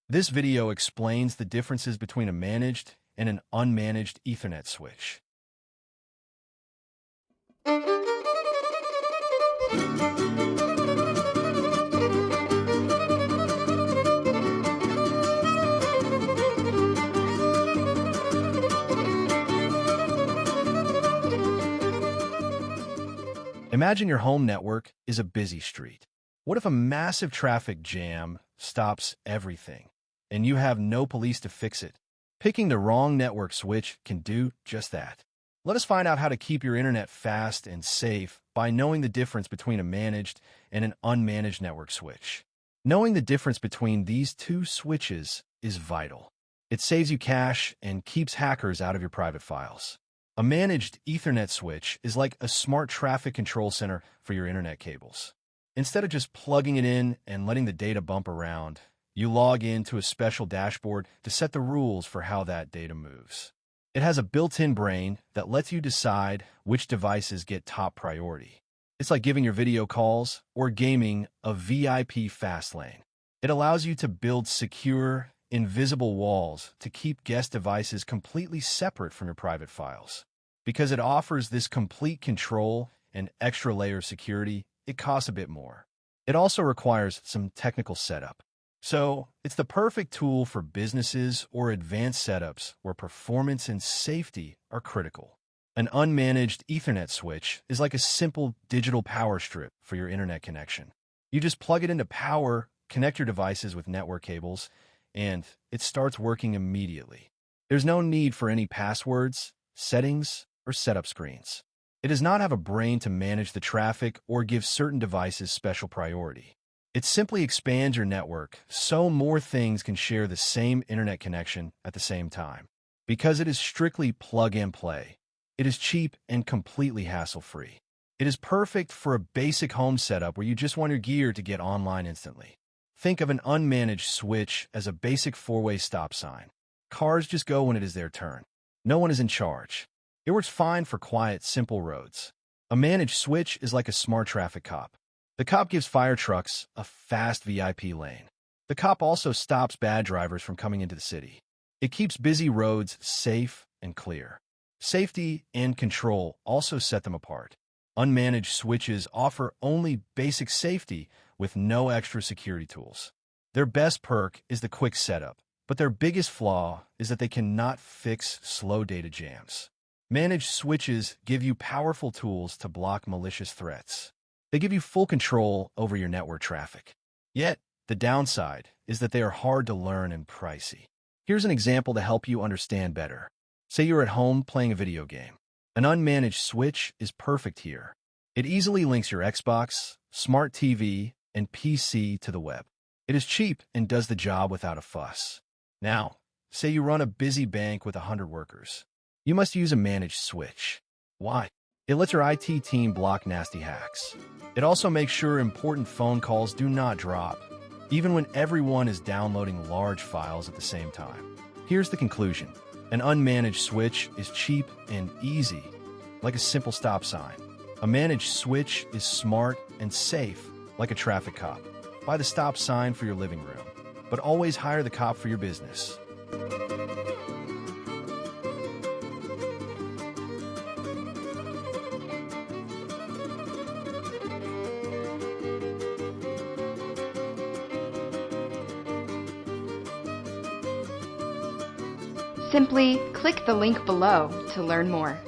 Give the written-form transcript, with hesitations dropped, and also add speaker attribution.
Speaker 1: This video explains the differences between a managed and an unmanaged Ethernet switch. Imagine your home network is a busy street. What if a massive traffic jam stops everything, and you have no police to fix it? Picking the wrong network switch can do just that. Let us find out how to keep your internet fast and safe by knowing the difference between a managed and an unmanaged network switch. Knowing the difference between these two switches is vital. It saves you cash and keeps hackers out of your private files. A managed Ethernet switch is like a smart traffic control center for your internet cables. Instead of just plugging it in and letting the data bump around, you log into a special dashboard to set the rules for how that data moves. It has a built-in brain that lets you decide which devices get top priority. It's like giving your video calls or gaming a VIP fast lane. It allows you to build secure, invisible walls to keep guest devices completely separate from your private files. Because it offers this complete control and extra layer of security, it costs a bit more. It also requires some technical setup. So, it's the perfect tool for businesses or advanced setups where performance and safety are critical. An unmanaged Ethernet switch is like a simple digital power strip for your internet connection. You just plug it into power, connect your devices with network cables, and it starts working immediately. There's no need for any passwords, settings, or setup screens. It does not have a brain to manage the traffic or give certain devices special priority. It simply expands your network so more things can share the same internet connection at the same time. Because it is strictly plug and play, it is cheap and completely hassle-free. It is perfect for a basic home setup where you just want your gear to get online instantly. Think of an unmanaged switch as a basic four-way stop sign. Cars just go when it is their turn. No one is in charge. It works fine for quiet, simple roads. A managed switch is like a smart traffic cop. The cop gives fire trucks a fast VIP lane. The cop also stops bad drivers from coming into the city. It keeps busy roads safe and clear. Safety and control also set them apart. Unmanaged switches offer only basic safety with no extra security tools. Their best perk is the quick setup, but their biggest flaw is that they cannot fix slow data jams. Managed switches give you powerful tools to block malicious threats. They give you full control over your network traffic. Yet, the downside is that they are hard to learn and pricey. Here's an example to help you understand better. Say you're at home playing a video game. An unmanaged switch is perfect here. It easily links your Xbox, smart TV, and PC to the web. It is cheap and does the job without a fuss. Now, say you run a busy bank with 100 workers. You must use a managed switch. Why? It lets your IT team block nasty hacks. It also makes sure important phone calls do not drop, even when everyone is downloading large files at the same time. Here's the conclusion. An unmanaged switch is cheap and easy, like a simple stop sign. A managed switch is smart and safe, like a traffic cop. Buy the stop sign for your living room, but always hire the cop for your business.
Speaker 2: Simply click the link below to learn more.